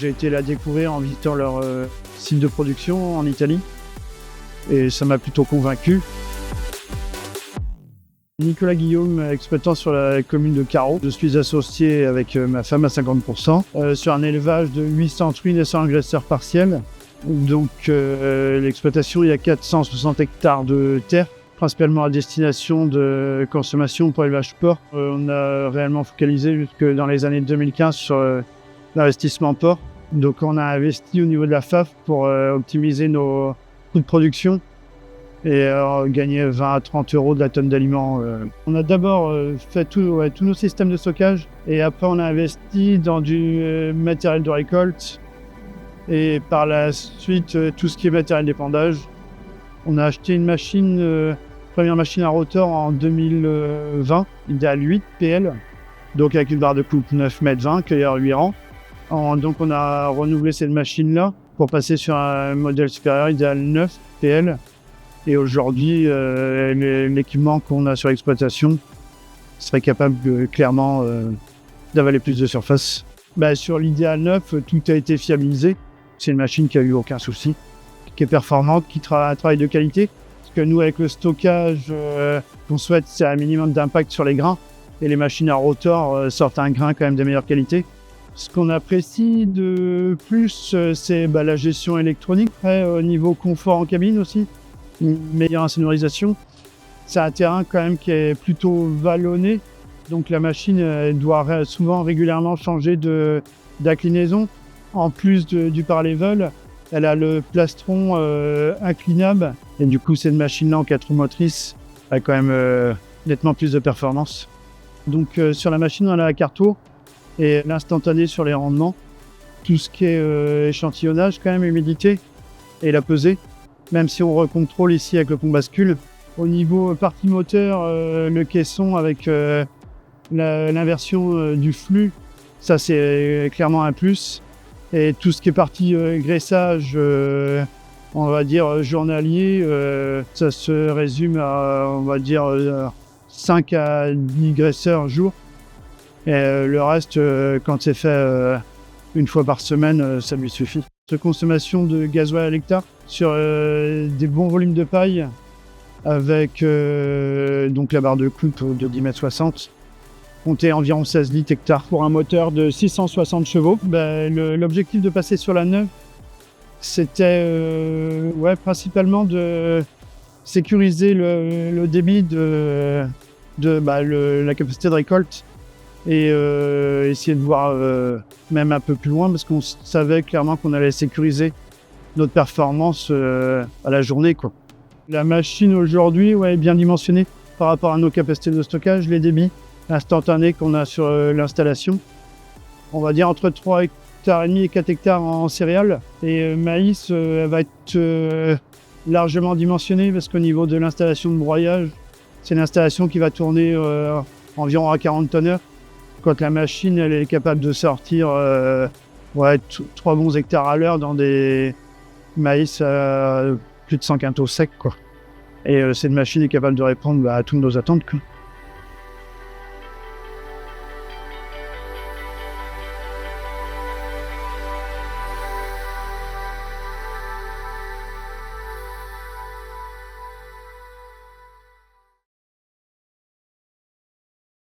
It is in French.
j'ai été la découvrir en visitant leur site de production en Italie et ça m'a plutôt convaincu. Nicolas Guillaume, exploitant sur la commune de Carreau. Je suis associé avec ma femme à 50% sur un élevage de 800 truies et 100 agresseurs partiels. Donc l'exploitation, il y a 460 hectares de terre, principalement à destination de consommation pour élevage porc. On a réellement focalisé jusque dans les années 2015 sur l'investissement porc. Donc on a investi au niveau de la FAF pour optimiser nos coûts de production et gagner 20 à 30 euros de la tonne d'aliments. On a d'abord fait tous nos systèmes de stockage et après on a investi dans du matériel de récolte et par la suite tout ce qui est matériel d'épandage. On a acheté une machine, première machine à rotor en 2020, idéal 8 PL, donc avec une barre de coupe 9 m 20, cueilleur 8 rangs. Donc on a renouvelé cette machine-là pour passer sur un modèle supérieur, idéal 9 PL. Et aujourd'hui, l'équipement qu'on a sur l'exploitation serait capable clairement d'avaler plus de surface. Sur l'idéal 9, tout a été fiabilisé. C'est une machine qui n'a eu aucun souci, qui est performante, qui a un travail de qualité. Parce que nous, avec le stockage qu'on souhaite, c'est un minimum d'impact sur les grains. Et les machines à rotor sortent un grain quand même de meilleure qualité. Ce qu'on apprécie de plus, c'est la gestion électronique. Après, au niveau confort en cabine aussi, une meilleure insonorisation. C'est un terrain quand même qui est plutôt vallonné. Donc la machine doit souvent régulièrement changer d'inclinaison. En plus du par-level, elle a le plastron inclinable. Et du coup, cette machine-là en 4 roues motrices a quand même nettement plus de performance. Donc sur la machine, on a la carte tour et l'instantané sur les rendements. Tout ce qui est échantillonnage, quand même, humidité et la pesée. Même si on recontrôle ici avec le pont bascule. Au niveau partie moteur, le caisson avec l'inversion du flux, ça c'est clairement un plus. Et tout ce qui est partie graissage, on va dire journalier, ça se résume à, on va dire, 5 à 10 graisseurs jour. Et le reste, quand c'est fait une fois par semaine, ça lui suffit. De consommation de gasoil à l'hectare sur des bons volumes de paille avec donc la barre de coupe de 10,60 m. Compter environ 16 litres hectare pour un moteur de 660 chevaux. L'objectif de passer sur la neuve, c'était principalement de sécuriser le débit de la capacité de récolte et essayer de voir même un peu plus loin parce qu'on savait clairement qu'on allait sécuriser notre performance à la journée, quoi. La machine aujourd'hui est bien dimensionnée par rapport à nos capacités de stockage, les débits instantanés qu'on a sur l'installation. On va dire entre 3,5 hectares et 4 hectares en céréales. Et maïs, elle va être largement dimensionnée parce qu'au niveau de l'installation de broyage, c'est une installation qui va tourner environ à 40 tonnes. Quand la machine elle est capable de sortir 3 bons hectares à l'heure dans des maïs à plus de 100 quintaux secs, quoi. Et cette machine est capable de répondre à toutes nos attentes, quoi.